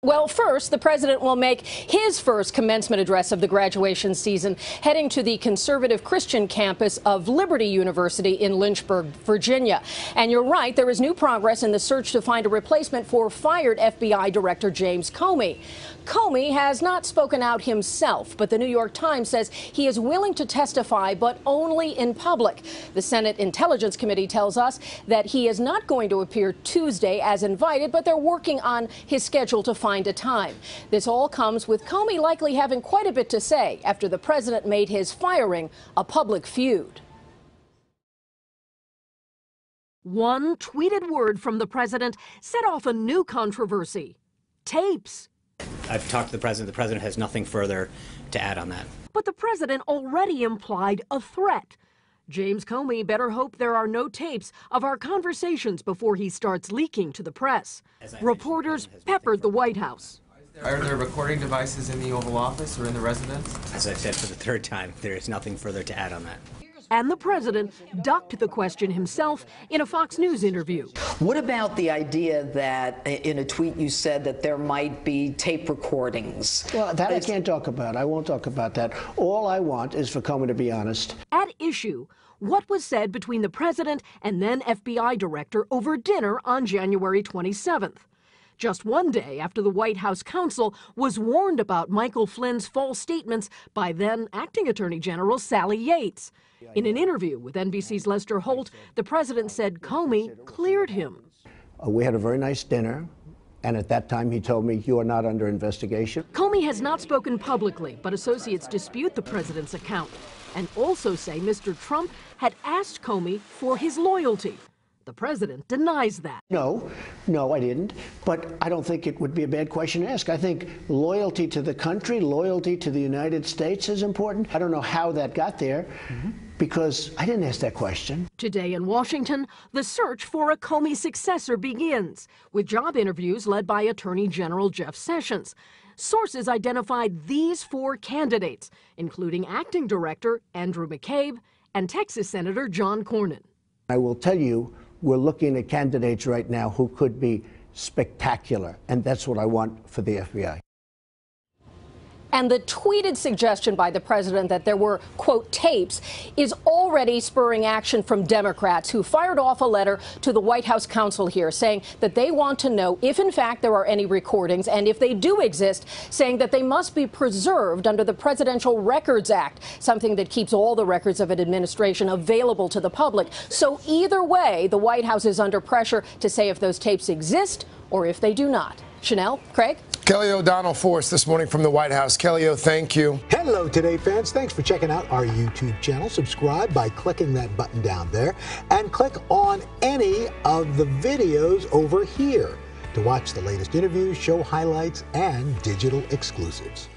Well, first, the president will make his first commencement address of the graduation season, heading to the conservative Christian campus of Liberty University in Lynchburg, Virginia. And you're right, there is new progress in the search to find a replacement for fired FBI Director James Comey. Comey has not spoken out himself, but the New York Times says he is willing to testify, but only in public. The Senate Intelligence Committee tells us that he is not going to appear Tuesday as invited, but they're working on his schedule to find a time. This all comes with Comey likely having quite a bit to say after the president made his firing a public feud. One tweeted word from the president set off a new controversy. Tapes. I've talked to the president. The president has nothing further to add on that. But the president already implied a threat. James Comey better hope there are no tapes of our conversations before he starts leaking to the press. Reporters peppered the White House. Are there recording devices in the Oval Office or in the residence? As I've said for the third time, there is nothing further to add on that. And the president ducked the question himself in a Fox News interview. What about the idea that in a tweet you said that there might be tape recordings? Well, that I can't talk about. I won't talk about that. All I want is for Comey to be honest. At issue, what was said between the president and then FBI director over dinner on January 27th. Just one day after the White House counsel was warned about Michael Flynn's false statements by then acting Attorney General Sally Yates. In an interview with NBC's Lester Holt, the president said Comey cleared him. We had a very nice dinner, and at that time he told me, "You are not under investigation." Comey has not spoken publicly, but associates dispute the president's account and also say Mr. Trump had asked Comey for his loyalty. The president denies that. No, I didn't. But I don't think it would be a bad question to ask. I think loyalty to the country, loyalty to the United States is important. I don't know how that got there because I didn't ask that question. Today in Washington, the search for a Comey successor begins, with job interviews led by Attorney General Jeff Sessions. Sources identified these 4 candidates, including acting director Andrew McCabe and Texas Senator John Cornyn. I will tell you, we're looking at candidates right now who could be spectacular, and that's what I want for the FBI. And the tweeted suggestion by the president that there were, quote, tapes is already spurring action from Democrats who fired off a letter to the White House counsel here saying that they want to know if, in fact, there are any recordings, and if they do exist, saying that they must be preserved under the Presidential Records Act, something that keeps all the records of an administration available to the public. So either way, the White House is under pressure to say if those tapes exist or if they do not. Chanel, Craig? Kelly O'Donnell for us this morning from the White House. Kelly O, thank you. Hello, Today fans. Thanks for checking out our YouTube channel. Subscribe by clicking that button down there and click on any of the videos over here to watch the latest interviews, show highlights, and digital exclusives.